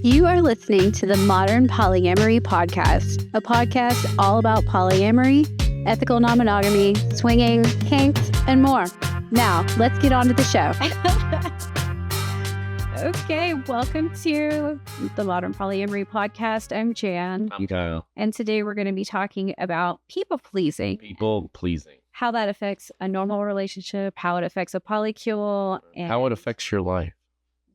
You are listening to the Modern Polyamory Podcast, a podcast all about polyamory, ethical non-monogamy, swinging, kinks, and more. Now, let's get on to the show. Okay, welcome to the Modern Polyamory Podcast. I'm Jan. I'm Kyle. And today we're going to be talking about people pleasing. People pleasing. How that affects a normal relationship, how it affects a polycule, and how it affects your life.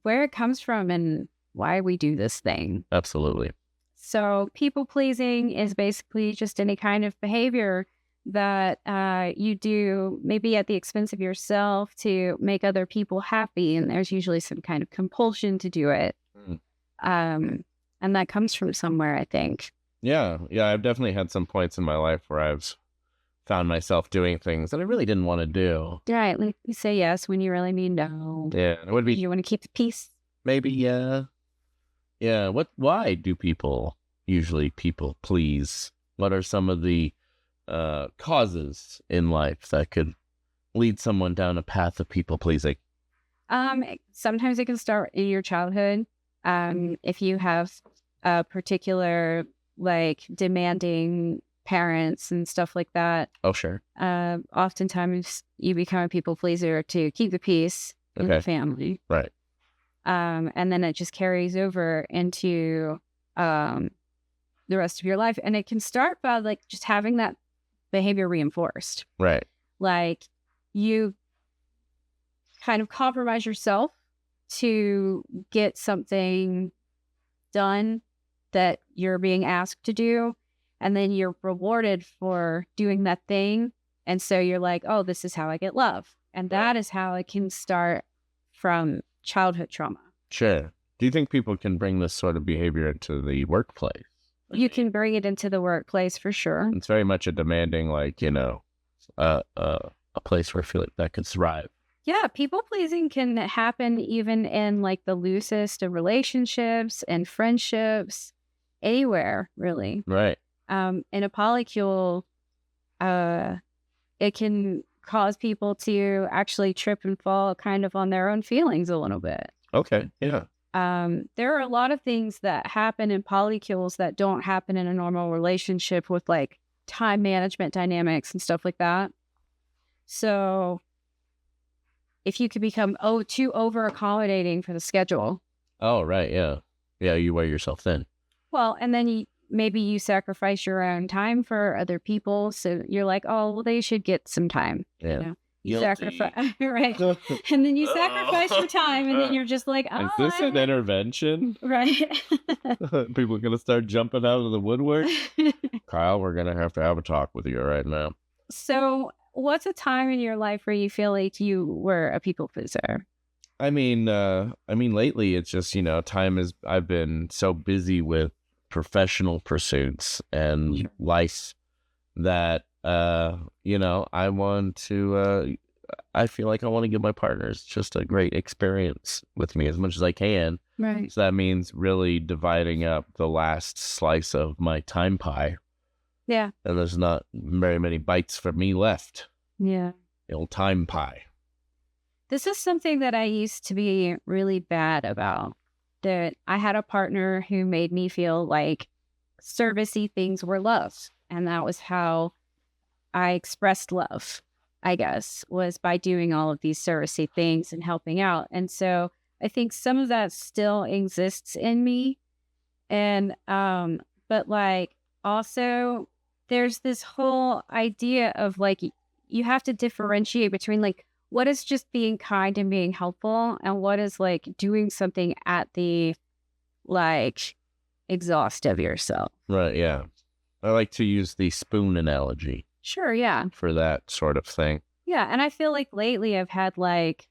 Where it comes from and why we do this thing. Absolutely. So people pleasing is basically just any kind of behavior that you do maybe at the expense of yourself to make other people happy. And there's usually some kind of compulsion to do it. And that comes from somewhere, I think. Yeah. I've definitely had some points in my life where I've found myself doing things that I really didn't want to do. Right. Like you say yes when you really mean no. Yeah. It would be. You want to keep the peace. Maybe. Yeah. Yeah. Why do people usually people please? What are some of the causes in life that could lead someone down a path of people pleasing? Sometimes it can start in your childhood. If you have a particular like demanding parents and stuff like that. Oh, sure. Oftentimes you become a people pleaser to keep the peace in the family. Right. And then it just carries over into the rest of your life. And it can start by like just having that behavior reinforced. Right. Like you kind of compromise yourself to get something done that you're being asked to do. And then you're rewarded for doing that thing. And so you're like, oh, this is how I get love. And that is how it can start from childhood trauma. Sure. Do you think people can bring this sort of behavior into the workplace? You can bring it into the workplace for sure. It's very much a demanding, like, a place where I feel like that could thrive. Yeah, people pleasing can happen even in like the loosest of relationships and friendships, anywhere really. Right. In a polycule, it can cause people to actually trip and fall kind of on their own feelings a little bit. Okay, yeah. There are a lot of things that happen in polycules that don't happen in a normal relationship with like time management dynamics and stuff like that. So if you could become too over accommodating for the schedule. Oh, right, yeah. Yeah, you wear yourself thin. Well, and then maybe you sacrifice your own time for other people. So you're like, oh, well, they should get some time. Yeah. You sacrifice, right? And then you sacrifice your time, and then you're just like, oh. Is this an intervention? Right. People are going to start jumping out of the woodwork? Kyle, we're going to have a talk with you right now. So what's a time in your life where you feel like you were a people pleaser? I mean, lately it's just, I've been so busy with professional pursuits and life that, I feel like I want to give my partners just a great experience with me as much as I can. Right. So that means really dividing up the last slice of my time pie. Yeah. And there's not very many bites for me left. Yeah. The old time pie. This is something that I used to be really bad about. That I had a partner who made me feel like servicey things were love. And that was how I expressed love, I guess, was by doing all of these servicey things and helping out. And so I think some of that still exists in me. And, but like also there's this whole idea of like, you have to differentiate between like, what is just being kind and being helpful and what is like doing something at the like exhaust of yourself. Right, yeah. I like to use the spoon analogy. Sure, yeah. For that sort of thing. Yeah, and I feel like lately I've had like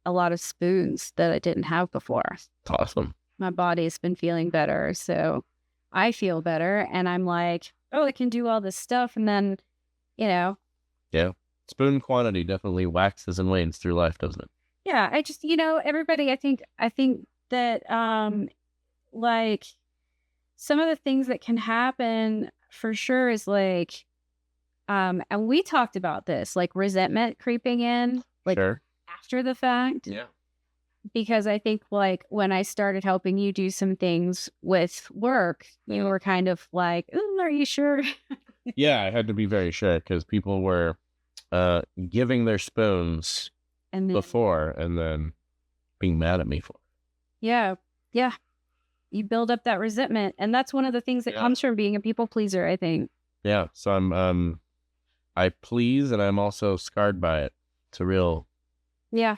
a lot of spoons that I didn't have before. It's awesome. My body's been feeling better, so I feel better and I'm like, oh, I can do all this stuff and then, Yeah. Spoon quantity definitely waxes and wanes through life, doesn't it? Yeah, I just, everybody, I think that, like, some of the things that can happen for sure is like, and we talked about this, like resentment creeping in, like Sure. after the fact. Yeah. because I think like when I started helping you do some things with work, you were kind of like, "Ooh, are you sure?" Yeah, I had to be very sure because people were giving their spoons And then, before and then being mad at me for it. yeah, yeah, you build up that resentment. And that's one of the things that Yeah. comes from being a people pleaser, I think. Yeah, so I please and I'm also scarred by it. It's a real Yeah.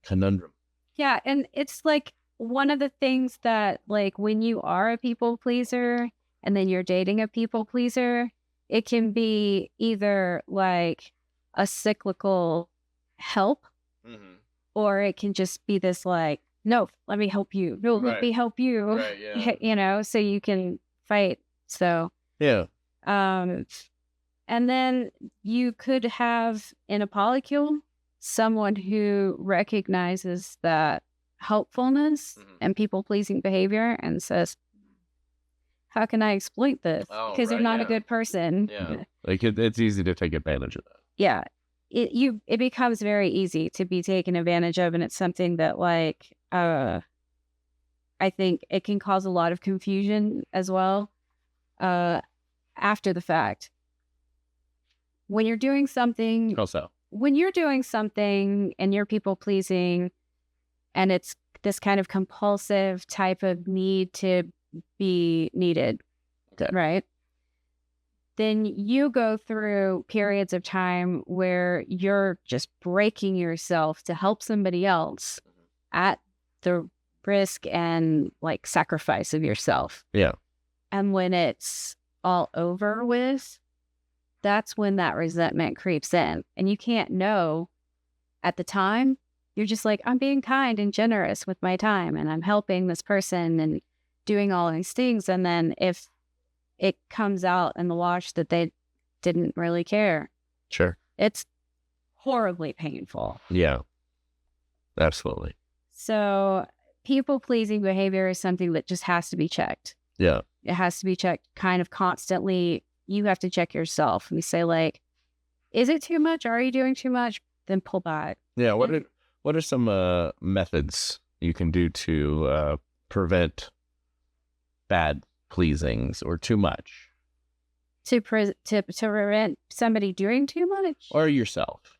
conundrum. Yeah. And it's like one of the things that, like, when you are a people pleaser and then you're dating a people pleaser, it can be either like a cyclical help, or it can just be this like, no, let me help you. No, let Right. me help you. Right, yeah. You know, so you can fight. So, Yeah. and then you could have in a polycule someone who recognizes that helpfulness and people pleasing behavior and says, how can I exploit this? Oh, Because you're right, not a yeah. good person. Yeah. Like it's easy to take advantage of that. Yeah. It becomes very easy to be taken advantage of, and it's something that like I think it can cause a lot of confusion as well after the fact. When you're doing something How so? when you're doing something and you're people pleasing and it's this kind of compulsive type of need to be needed, Okay. right? Then you go through periods of time where you're just breaking yourself to help somebody else at the risk and like sacrifice of yourself. Yeah. And when it's all over with, that's when that resentment creeps in. And you can't know at the time. You're just like, I'm being kind and generous with my time and I'm helping this person and doing all these things. And then if it comes out in the wash that they didn't really care, Sure. it's horribly painful. Yeah. Absolutely. So people-pleasing behavior is something that just has to be checked. Yeah. It has to be checked kind of constantly. You have to check yourself and say like, is it too much? Are you doing too much? Then pull back. Yeah. What are some methods you can do to prevent bad pleasings or too much? To prevent somebody doing too much? Or yourself?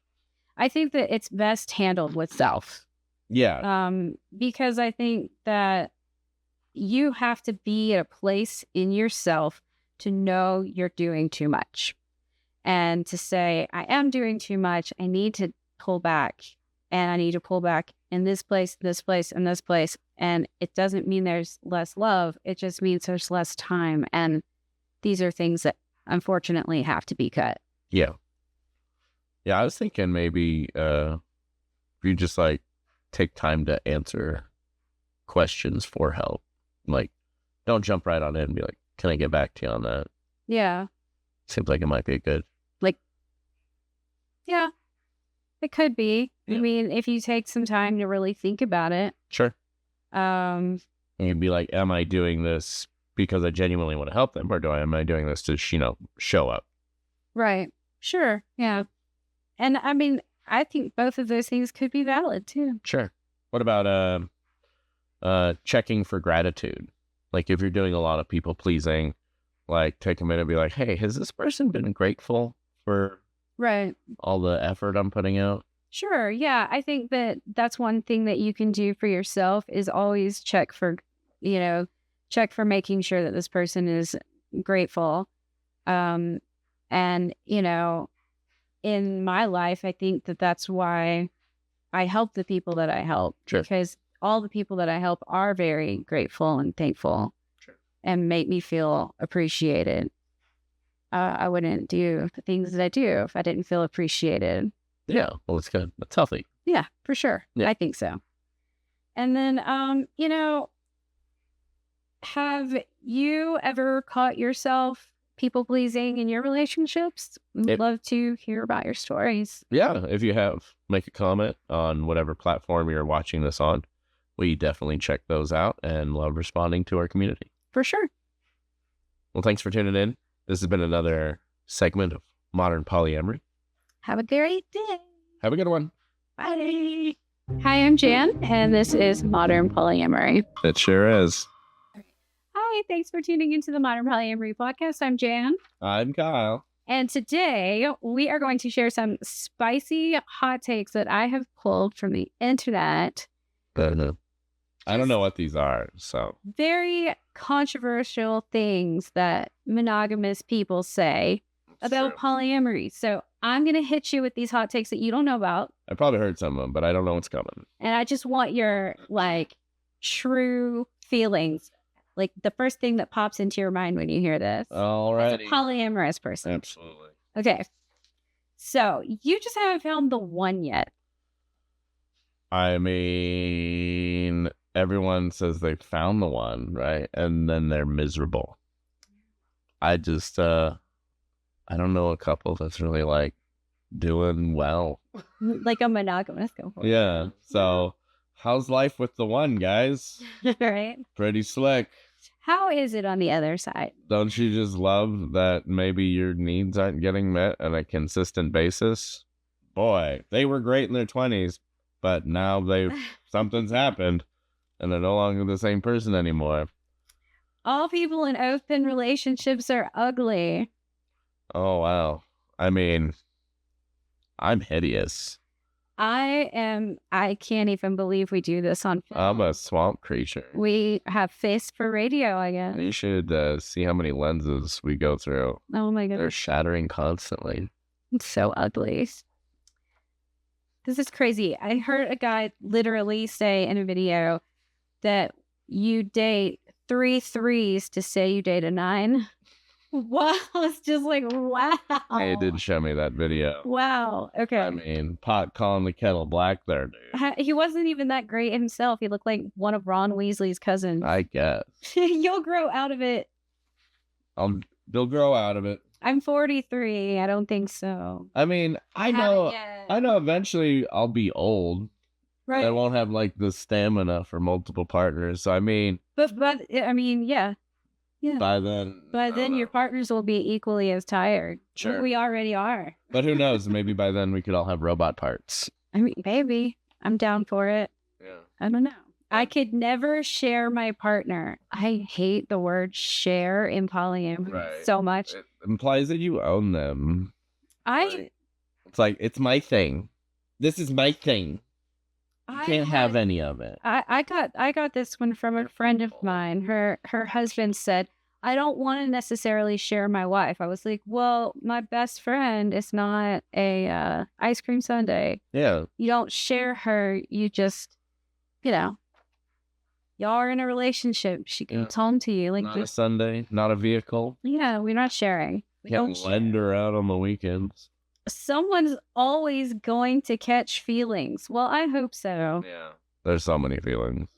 I think that it's best handled with self. Yeah. Because I think that you have to be at a place in yourself to know you're doing too much and to say, I am doing too much. I need to pull back, and I need to pull back in this place, this place, and this place. And it doesn't mean there's less love. It just means there's less time. And these are things that unfortunately have to be cut. Yeah. Yeah. I was thinking maybe if you just like take time to answer questions for help. Like, don't jump right on it and be like, can I get back to you on that? Yeah. Seems like it might be good. Yeah, it could be. Yeah. I mean, if you take some time to really think about it. Sure. Um, And you'd be like, am I doing this because I genuinely want to help them, or am I doing this to, show up? right. Sure. Yeah. And I mean, I think both of those things could be valid too. Sure. What about checking for gratitude? Like if you're doing a lot of people pleasing, like take a minute and be like, hey, has this person been grateful for Right. all the effort I'm putting out? Sure. Yeah. I think that that's one thing that you can do for yourself is always check for making sure that this person is grateful. And, in my life, I think that that's why I help the people that I help. Sure. Because all the people that I help are very grateful and thankful. Sure. And make me feel appreciated. I wouldn't do the things that I do if I didn't feel appreciated. Yeah. Well, it's good. That's healthy. Yeah, for sure. Yeah. I think so. And then, have you ever caught yourself people pleasing in your relationships? We'd love to hear about your stories. Yeah. If you have, make a comment on whatever platform you're watching this on. We definitely check those out and love responding to our community. For sure. Well, thanks for tuning in. This has been another segment of Modern Polyamory. Have a great day. Have a good one. Bye. Hi, I'm Jan, and this is Modern Polyamory. It sure is. Hi, thanks for tuning into the Modern Polyamory podcast. I'm Jan. I'm Kyle. And today we are going to share some spicy hot takes that I have pulled from the internet. I don't know what these are, so. Very controversial things that monogamous people say about polyamory. So I'm going to hit you with these hot takes that you don't know about. I probably heard some of them, but I don't know what's coming. And I just want your, true feelings. Like, the first thing that pops into your mind when you hear this. All right. As a polyamorous person. Absolutely. Okay. So, you just haven't found the one yet. I mean, everyone says they found the one, right? And then they're miserable. I just, I don't know a couple that's really, doing well. Like a monogamous couple. Yeah. So, how's life with the one, guys? Right? Pretty slick. How is it on the other side? Don't you just love that maybe your needs aren't getting met on a consistent basis? Boy, they were great in their 20s, but now something's happened, and they're no longer the same person anymore. All people in open relationships are ugly. Oh, wow. I mean, I'm hideous. I can't even believe we do this on film. I'm a swamp creature. We have face for radio, I guess. You should see how many lenses we go through. Oh my They're goodness. shattering constantly. It's so ugly. This is crazy. I heard a guy literally say in a video that you date 3 3s to say you date a 9. Wow. It's just like, wow. He did show me that video. Wow. Okay. I mean, pot calling the kettle black there, dude. He wasn't even that great himself. He looked like one of Ron Weasley's cousins. I guess. You'll grow out of it. They'll grow out of it. I'm 43. I don't think so. I mean, I know eventually I'll be old. Right. I won't have the stamina for multiple partners. So I mean, but I mean, yeah. By then your partners will be equally as tired. Sure. We already are. But who knows? Maybe by then we could all have robot parts. I mean, maybe. I'm down for it. Yeah. I don't know. I could never share my partner. I hate the word share in polyamory so much. It implies that you own them. It's like, it's my thing. This is my thing. You can't have any of it. I got this one from a friend of mine. Her husband said, I don't want to necessarily share my wife. I was like, well, my best friend is not a ice cream sundae. Yeah. You don't share her. You just, y'all are in a relationship. She comes home to you. Not a sundae, not a vehicle. Yeah, we're not sharing. We can't lend her out on the weekends. Someone's always going to catch feelings. Well, I hope so. Yeah. There's so many feelings.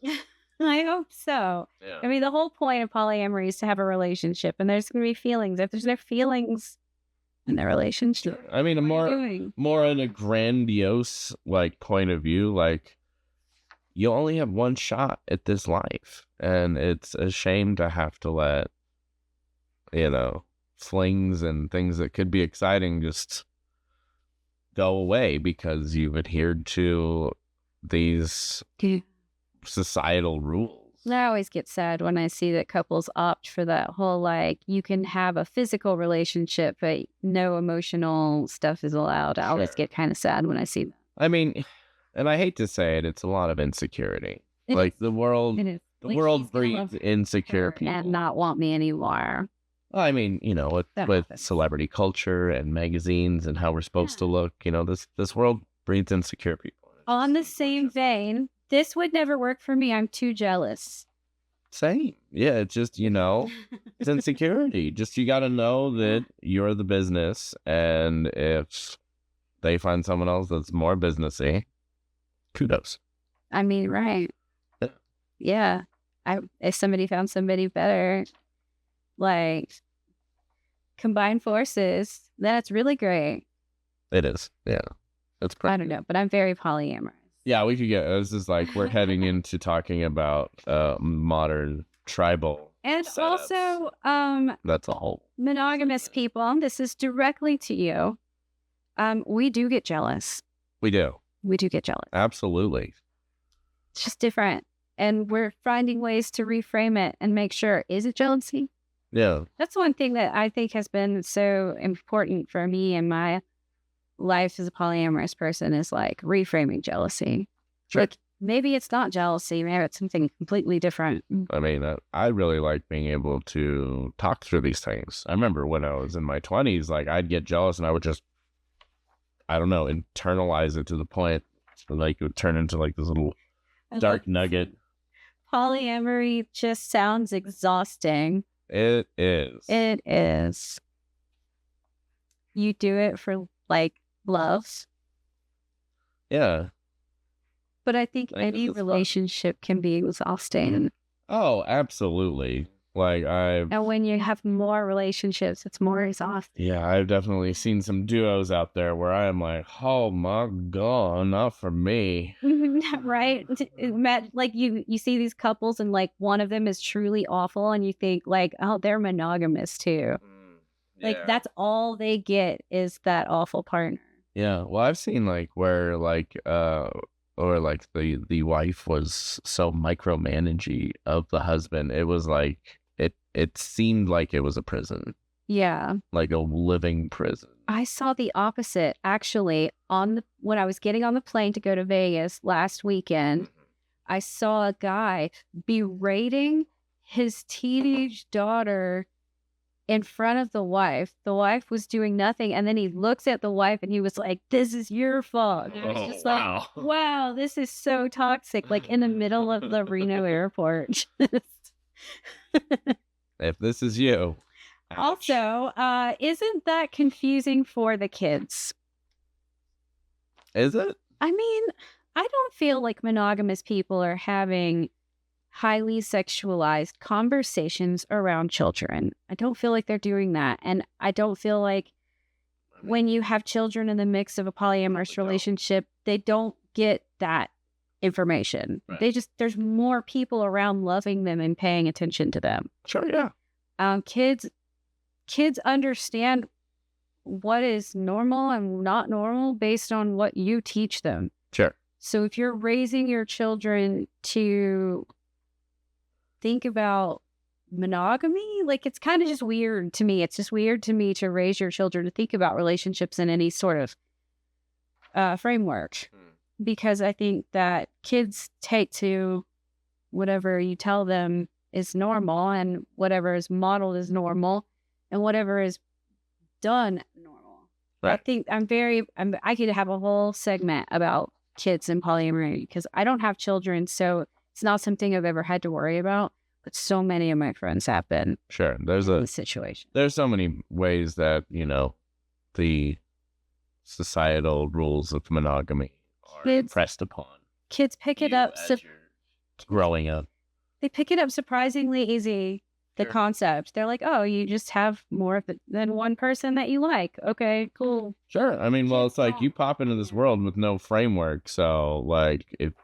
I hope so. Yeah. I mean, the whole point of polyamory is to have a relationship, and there's going to be feelings. If there's no feelings in the relationship, I mean, more in a grandiose point of view, you only have one shot at this life, and it's a shame to have to let flings and things that could be exciting just go away because you've adhered to these societal rules. I always get sad when I see that couples opt for that whole you can have a physical relationship but no emotional stuff is allowed. I always get kind of sad when I see that. I mean, and I hate to say it, it's a lot of insecurity. The world breeds insecure people and not want me anymore. I mean, with celebrity culture and magazines and how we're supposed to look, this world breeds insecure people. On the same vein, this would never work for me. I'm too jealous. Same. Yeah, it's just, it's insecurity. Just you got to know that you're the business. And if they find someone else that's more businessy, kudos. I mean, right. Yeah. If somebody found somebody better, combine forces, that's really great. It is. Yeah. That's I don't know, but I'm very polyamorous. Yeah, we could get, this is we're heading into talking about modern tribal and setups. Also that's a whole monogamous people. This is directly to you. We do get jealous. We do get jealous. Absolutely. It's just different. And we're finding ways to reframe it and make sure, is it jealousy? Yeah. That's one thing that I think has been so important for me in my life as a polyamorous person is like reframing jealousy. Sure. Like maybe it's not jealousy, maybe it's something completely different. I mean, I really like being able to talk through these things. I remember when I was in my 20s, like I'd get jealous and I would just, I don't know, internalize it to the point like it would turn into like this little dark nugget. Polyamory just sounds exhausting. It is. It is. You do it for like love. Yeah. But I think any relationship can be exhausting. Oh, absolutely. Like and when you have more relationships, it's more exhausting. Yeah, I've definitely seen some duos out there where I am like, oh my God, not for me. Right? Like you see these couples and like one of them is truly awful and you think like, oh, they're monogamous too. Yeah. Like that's all they get is that awful partner. Yeah. Well, I've seen like where like or like the wife was so micromanaging of the husband. It was like it seemed like it was a prison. Yeah. Like a living prison. I saw the opposite actually when I was getting on the plane to go to Vegas last weekend. I saw a guy berating his teenage daughter in front of the wife. The wife was doing nothing. And then he looks at the wife and he was like, this is your fault. And it was just like, wow, this is so toxic. Like in the middle of the Reno airport. If this is you. Ouch. Also, isn't that confusing for the kids? Is it? I mean, I don't feel like monogamous people are having highly sexualized conversations around children. I don't feel like they're doing that. And I don't feel like when you have children in the mix of a polyamorous relationship, they don't get that information. Right. There's more people around loving them and paying attention to them. Sure, yeah. Kids understand what is normal and not normal based on what you teach them. Sure. So if you're raising your children to think about monogamy, like it's kind of just weird to me. It's just weird to me to raise your children to think about relationships in any sort of framework. Because I think that kids take to whatever you tell them is normal and whatever is modeled is normal and whatever is done normal. Right. I think I could have a whole segment about kids and polyamory because I don't have children, so it's not something I've ever had to worry about, but so many of my friends have been. Sure. There's a situation. There's so many ways that, the societal rules of monogamy are impressed upon. Kids pick it up growing up. They pick it up surprisingly easy, the concept. They're like, oh, you just have more than one person that you like. Okay, cool. Sure. I mean, well, it's like you pop into this world with no framework. So, like, if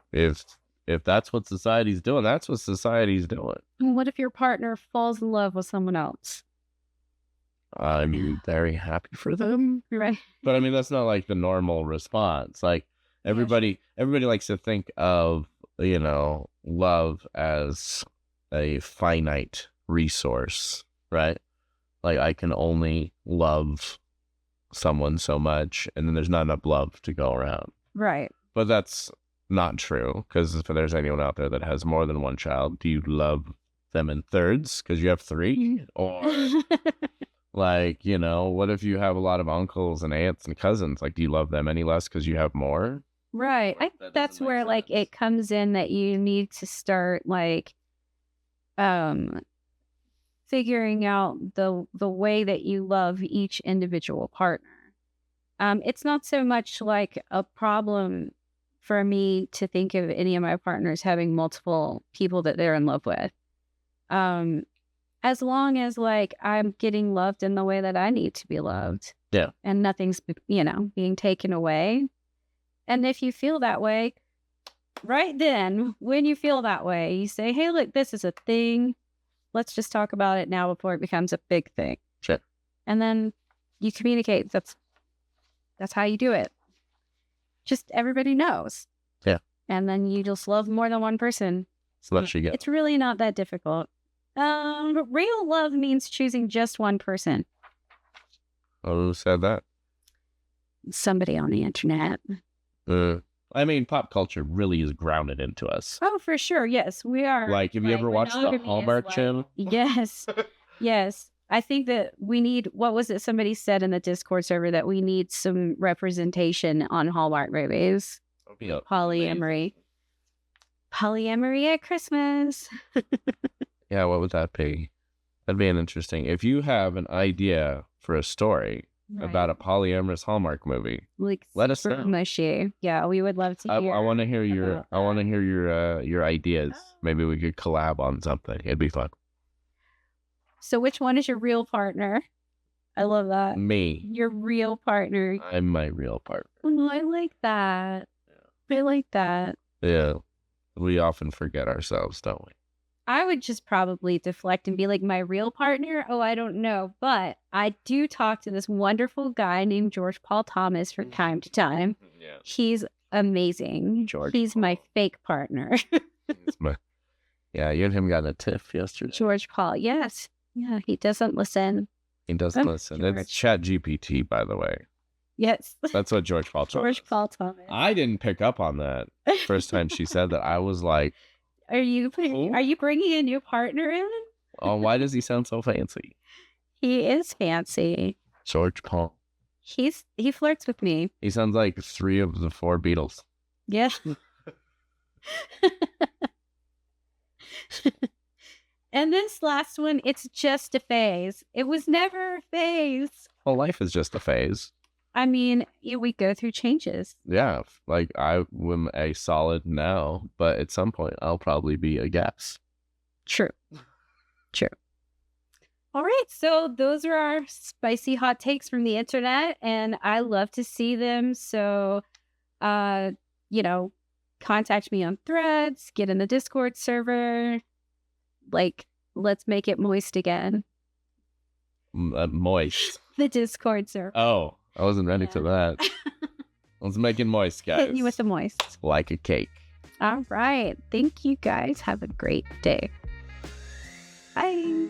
that's what society's doing, that's what society's doing. What if your partner falls in love with someone else? I'm very happy for them. Right. But I mean, that's not like the normal response. Like everybody likes to think of, love as a finite resource, right? Like I can only love someone so much and then there's not enough love to go around. Right. But that's not true, because if there's anyone out there that has more than one child, do you love them in thirds because you have 3? Or like, what if you have a lot of uncles and aunts and cousins? Like, do you love them any less because you have more? Right. I think that's where like it comes in that you need to start like figuring out the way that you love each individual partner. It's not so much like a problem for me to think of any of my partners having multiple people that they're in love with. As long as like I'm getting loved in the way that I need to be loved. Yeah. And nothing's, being taken away. And if you feel that way, right then, when you feel that way, you say, hey, look, this is a thing. Let's just talk about it now before it becomes a big thing. Sure. And then you communicate. That's how you do it. Just everybody knows. Yeah. And then you just love more than one person. So that you get. It's really not that difficult. Real love means choosing just one person. Oh, who said that? Somebody on the internet. I mean, pop culture really is grounded into us. Oh, for sure. Yes, we are. Like, have you ever watched the Hallmark Channel? Yes. Yes. I think that we need, what was it somebody said in the Discord server, that we need some representation on Hallmark movies. Polyamory. Polyamory at Christmas. Yeah, what would that be? That'd be an interesting. If you have an idea for a story about a polyamorous Hallmark movie, like, let us know. Mushy. Yeah, we would love to hear. I want to hear your. I want to hear your ideas. Maybe we could collab on something. It'd be fun. So, which one is your real partner? I love that. Me. Your real partner. I'm my real partner. Oh, I like that. Yeah. I like that. Yeah. We often forget ourselves, don't we? I would just probably deflect and be like, my real partner? Oh, I don't know. But I do talk to this wonderful guy named George Paul Thomas from time to time. Yeah. He's amazing. He's my fake partner. Yeah, you and him got in a tiff yesterday. George Paul, yes. Yeah, he doesn't listen. He doesn't listen. George. It's ChatGPT, by the way. Yes. That's what George Paul Thomas. George Paul Thomas. I didn't pick up on that first time she said that. I was like, Are you bringing a new partner in? Oh, why does he sound so fancy? He is fancy. George Paul. He flirts with me. He sounds like 3 of the 4 Beatles. Yes. And this last one, it's just a phase. It was never a phase. Well, life is just a phase. I mean, we go through changes. Yeah, like I am a solid now, but at some point I'll probably be a gas. True. All right, so those are our spicy hot takes from the internet, and I love to see them. So, contact me on Threads, get in the Discord server. Like, let's make it moist again. Moist. The Discord server. Oh, I wasn't ready for that. Let's make it moist, guys. Hitting you with the moist. Like a cake. All right. Thank you, guys. Have a great day. Bye.